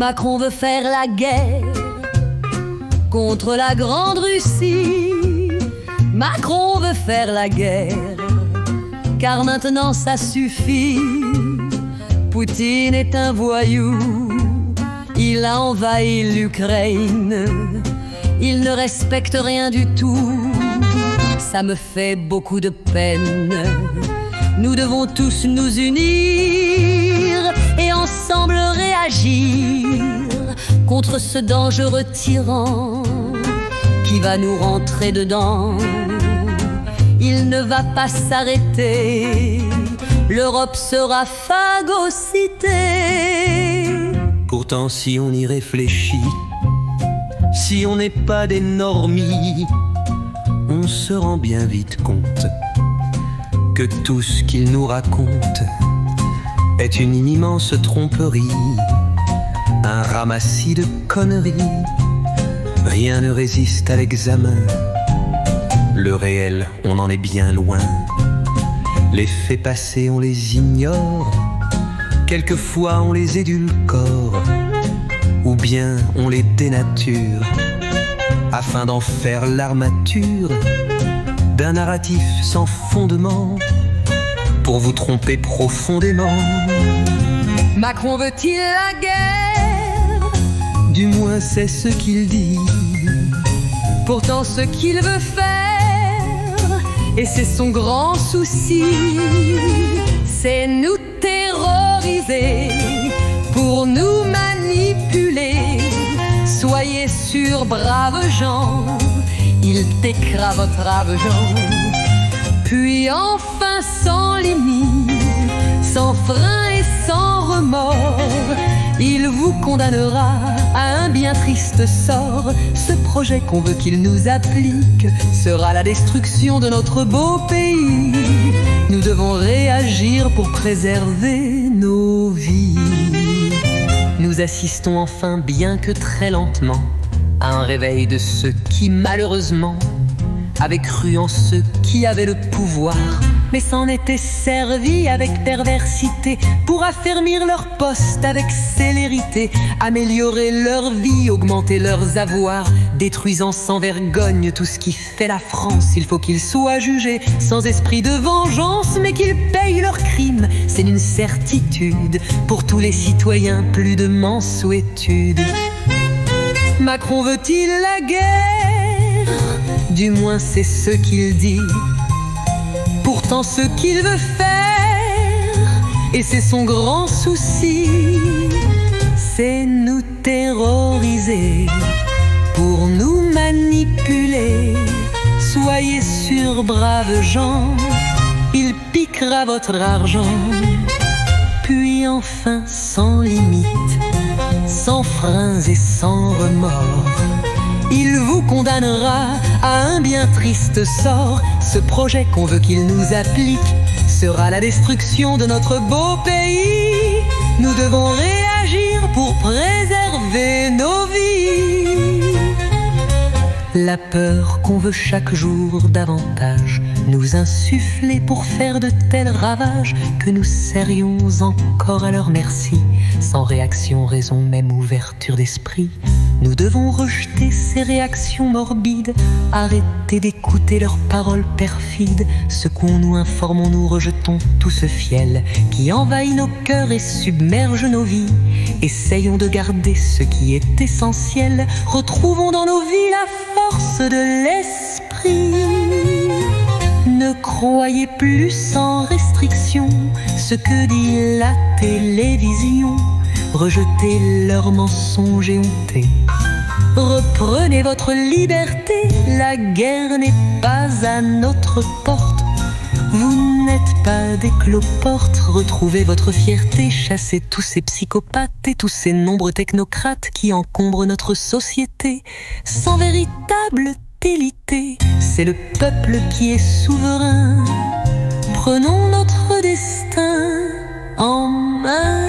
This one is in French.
Macron veut faire la guerre contre la Grande Russie. Macron veut faire la guerre, car maintenant ça suffit. Poutine est un voyou, il a envahi l'Ukraine, il ne respecte rien du tout. Ça me fait beaucoup de peine. Nous devons tous nous unir et ensemble réagir contre ce dangereux tyran qui va nous rentrer dedans. Il ne va pas s'arrêter, l'Europe sera phagocytée. Pourtant si on y réfléchit, si on n'est pas des normies, on se rend bien vite compte que tout ce qu'il nous raconte est une immense tromperie, un ramassis de conneries. Rien ne résiste à l'examen. Le réel, on en est bien loin. Les faits passés, on les ignore. Quelquefois, on les édulcore, ou bien on les dénature, afin d'en faire l'armature d'un narratif sans fondement, pour vous tromper profondément. Macron veut-il la guerre? Du moins c'est ce qu'il dit. Pourtant ce qu'il veut faire, et c'est son grand souci, c'est nous terroriser, pour nous manipuler. Soyez sûrs, braves gens, il piquera votre argent. Puis enfin sans limite, sans frein et sans remords, il vous condamnera à un bien triste sort. Ce projet qu'on veut qu'il nous applique sera la destruction de notre beau pays. Nous devons réagir pour préserver nos vies. Nous assistons enfin, bien que très lentement, à un réveil de ceux qui malheureusement avaient cru en ceux qui avaient le pouvoir, mais s'en étaient servis avec perversité pour affermir leur poste avec célérité, améliorer leur vie, augmenter leurs avoirs, détruisant sans vergogne tout ce qui fait la France. Il faut qu'ils soient jugés sans esprit de vengeance, mais qu'ils payent leurs crimes, c'est une certitude. Pour tous les citoyens, plus de mansuétude. Macron veut-il la guerre? Du moins c'est ce qu'il dit. Pourtant ce qu'il veut faire, et c'est son grand souci, c'est nous terroriser, pour nous manipuler. Soyez sûrs, braves gens, il piquera votre argent. Puis enfin sans limite, sans freins et sans remords, il vous condamnera à un bien triste sort. Ce projet qu'on veut qu'il nous applique sera la destruction de notre beau pays. Nous devons réagir pour préserver nos vies. La peur qu'on veut chaque jour davantage nous insuffler pour faire de tels ravages que nous serions encore à leur merci, sans réaction, raison, même ouverture d'esprit. Nous devons rejeter ces réactions morbides, arrêter d'écouter leurs paroles perfides. Secouons-nous, informons-nous, rejetons tout ce fiel qui envahit nos cœurs et submerge nos vies. Essayons de garder ce qui est essentiel, retrouvons dans nos vies la force de l'esprit. Ne croyez plus sans restriction ce que dit la télévision. Rejetez leurs mensonges éhontés. Reprenez votre liberté, la guerre n'est pas à notre porte. Vous n'êtes pas des cloportes, retrouvez votre fierté, chassez tous ces psychopathes et tous ces nombreux technocrates qui encombrent notre société. Sans véritable télité, c'est le peuple qui est souverain. Prenons notre destin en main.